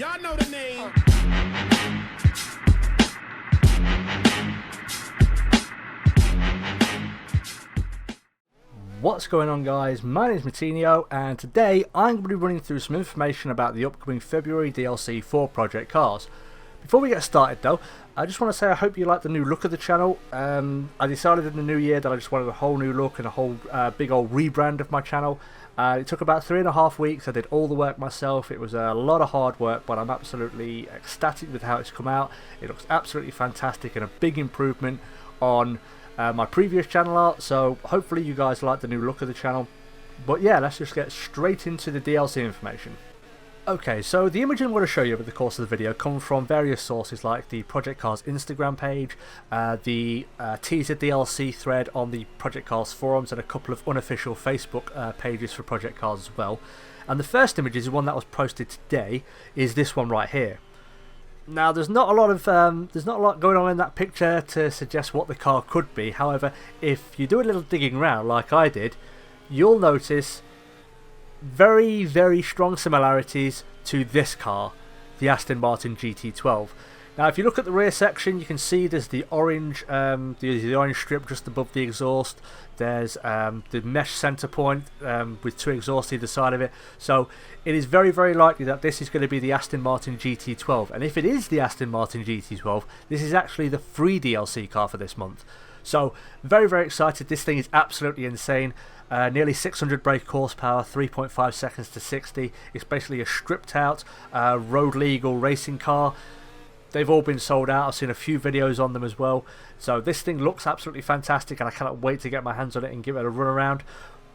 Y'all know the name. What's going on, guys? My name is Matinho, and today I'm going to be running through some information about the upcoming February DLC for Project Cars. Before we get started though, I just want to say I hope you like the new look of the channel. I decided in the new year that I just wanted a whole new look and a whole big old rebrand of my channel. It took about 3.5 weeks. I did all the work myself. It was a lot of hard work, but I'm absolutely ecstatic with how it's come out. It looks absolutely fantastic and a big improvement on my previous channel art, so hopefully you guys like the new look of the channel. But yeah, let's just get straight into the DLC information. Okay, so the image I'm going to show you over the course of the video come from various sources like the Project Cars Instagram page, the teaser DLC thread on the Project Cars forums, and a couple of unofficial Facebook pages for Project Cars as well. And the first image is the one that was posted today, is this one right here. Now, there's not a lot going on in that picture to suggest what the car could be. However, if you do a little digging around like I did, you'll notice very, very strong similarities to this car, the Aston Martin GT12. Now, if you look at the rear section, you can see there's the orange, the orange strip just above the exhaust. There's the mesh center point with two exhausts either side of it. So it is very, very likely that this is going to be the Aston Martin GT12. And if it is the Aston Martin GT12, this is actually the free DLC car for this month. So very, very excited. This thing is absolutely insane. Nearly 600 brake horsepower, 3.5 seconds to 60. It's basically a stripped out road legal racing car. They've all been sold out. I've seen a few videos on them as well. So this thing looks absolutely fantastic, and I cannot wait to get my hands on it and give it a run around.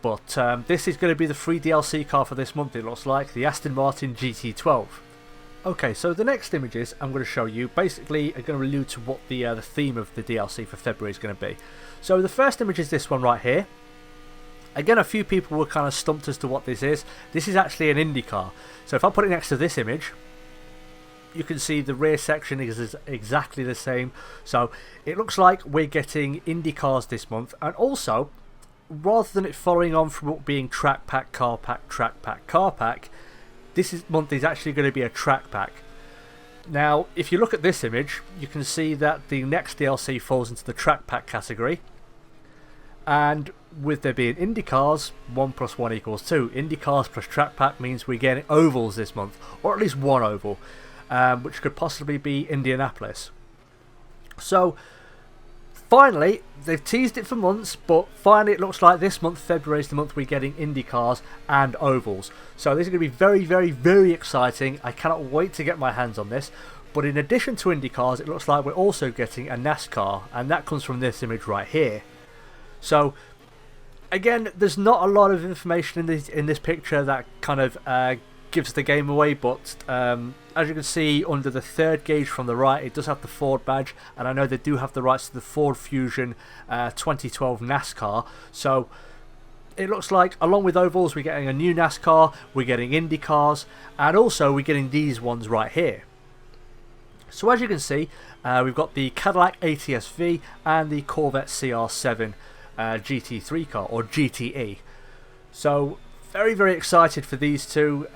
But this is going to be the free DLC car for this month, it looks like, the Aston Martin GT12. Okay, so the next images I'm going to show you basically are going to allude to what the theme of the DLC for February is going to be. So the first image is this one right here. Again, a few people were kind of stumped as to what this is. This is actually an Indy car. So if I put it next to this image, you can see the rear section is exactly the same. So it looks like we're getting Indy Cars this month. And also, rather than it following on from being track pack, car pack, track pack, car pack, month is actually going to be a track pack. Now, if you look at this image, you can see that the next DLC falls into the track pack category. And with there being Indy Cars, 1 + 1 = 2. Indy Cars plus track pack means we're getting ovals this month, or at least one oval. Which could possibly be Indianapolis. So finally, they've teased it for months, but finally it looks like this month, February, is the month we're getting Indy Cars and ovals. So this is going to be very, very, very exciting. I cannot wait to get my hands on this. But in addition to Indy Cars, it looks like we're also getting a NASCAR, and that comes from this image right here. So again, there's not a lot of information in this picture that kind of gives the game away, but as you can see under the third gauge from the right, it does have the Ford badge, and I know they do have the rights to the Ford Fusion 2012 NASCAR. So it looks like along with ovals we're getting a new NASCAR, we're getting Indy Cars, and also we're getting these ones right here. So as you can see, we've got the Cadillac ATS-V and the Corvette CR7 GT3 car, or GTE. So very, very excited for these two.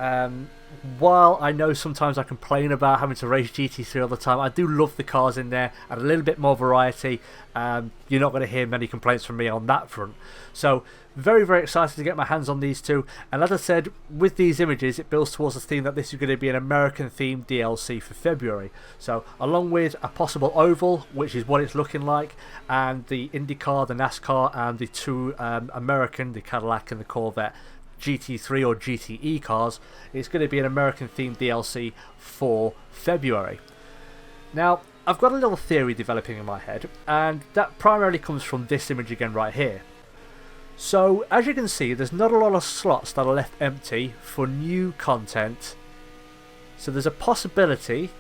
While I know sometimes I complain about having to race GT3 all the time, I do love the cars in there and a little bit more variety. You're not going to hear many complaints from me on that front. So very, very excited to get my hands on these two. And as I said, with these images, it builds towards the theme that this is going to be an American themed DLC for February. So along with a possible oval, which is what it's looking like, and the IndyCar, the NASCAR, and the two American, the Cadillac and the Corvette GT3 or GTE cars, it's going to be an American themed DLC for February. Now, I've got a little theory developing in my head, and that primarily comes from this image again right here. So as you can see, there's not a lot of slots that are left empty for new content. So there's a possibility,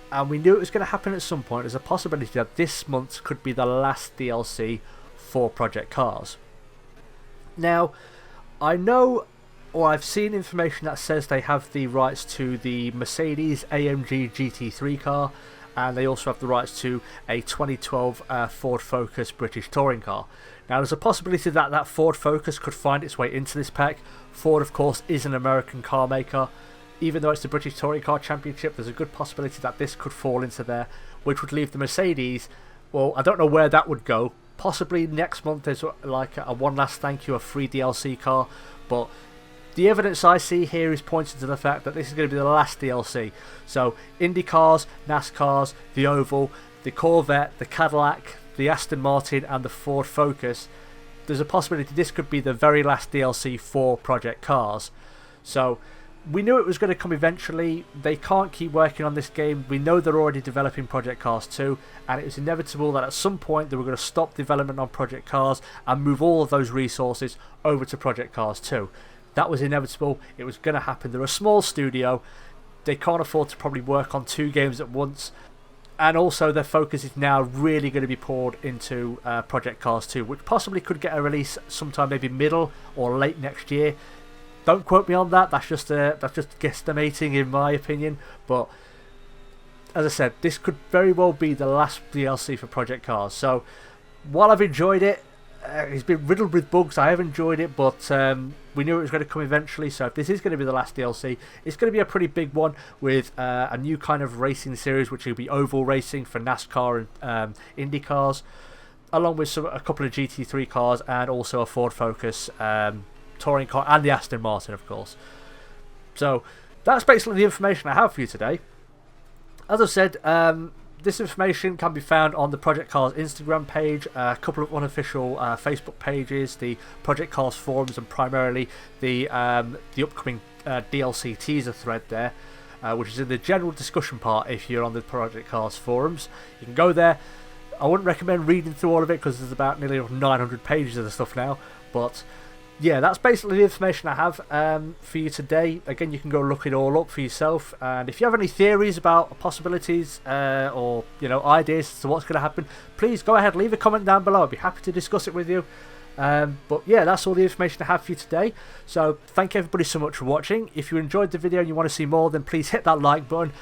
and we knew it was going to happen at some point, there's a possibility that this month could be the last DLC for Project Cars. Now, I know, or I've seen information that says they have the rights to the Mercedes AMG GT3 car, and they also have the rights to a 2012 Ford Focus British touring car. Now there's a possibility that that Ford Focus could find its way into this pack. Ford, of course, is an American car maker, even though it's the British Touring Car Championship, there's a good possibility that this could fall into there, which would leave the Mercedes, well, I don't know where that would go. Possibly next month there's like a one last thank you, a free DLC car, but the evidence I see here is pointing to the fact that this is going to be the last DLC. So Indy Cars, NASCARs, the Oval, the Corvette, the Cadillac, the Aston Martin and the Ford Focus, there's a possibility this could be the very last DLC for Project Cars. So we knew it was going to come eventually. They can't keep working on this game. We know they're already developing Project Cars 2, and it was inevitable that at some point they were going to stop development on Project Cars and move all of those resources over to Project Cars 2. That was inevitable. It was going to happen. They're a small studio. They can't afford to probably work on 2 games at once. And also their focus is now really going to be poured into Project Cars 2, which possibly could get a release sometime maybe middle or late next year. Don't quote me on that. That's just guesstimating in my opinion. But as I said, this could very well be the last DLC for Project Cars. So while I've enjoyed it, it's been riddled with bugs. I have enjoyed it, but we knew it was going to come eventually. So if this is going to be the last DLC, it's going to be a pretty big one with a new kind of racing series, which will be oval racing for NASCAR and Indy Cars, along with a couple of GT3 cars and also a Ford Focus touring car and the Aston Martin, of course. So that's basically the information I have for you today. As I've said, this information can be found on the Project Cars Instagram page, a couple of unofficial Facebook pages, the Project Cars forums, and primarily the upcoming DLC teaser thread there, which is in the general discussion part if you're on the Project Cars forums. You can go there. I wouldn't recommend reading through all of it because there's about nearly 900 pages of the stuff now, but yeah, that's basically the information I have for you today. Again, you can go look it all up for yourself, and if you have any theories about possibilities or ideas as to what's going to happen, please go ahead, leave a comment down below. I'd be happy to discuss it with you. But yeah, that's all the information I have for you today. So thank you everybody so much for watching. If you enjoyed the video and you want to see more, then please hit that like button.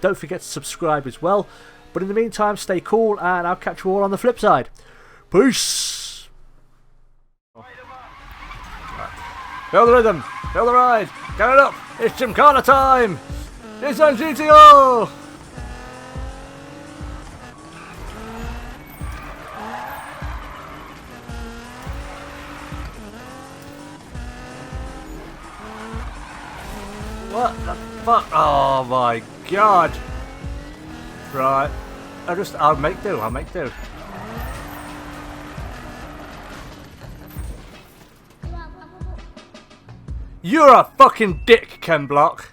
Don't forget to subscribe as well. But in the meantime, stay cool, and I'll catch you all on the flip side. Peace! Feel the rhythm, feel the ride, get it up, it's Gymkhana time! It's on GTO! What the fuck? Oh my god! Right, I'll make do. You're a fucking dick, Ken Block.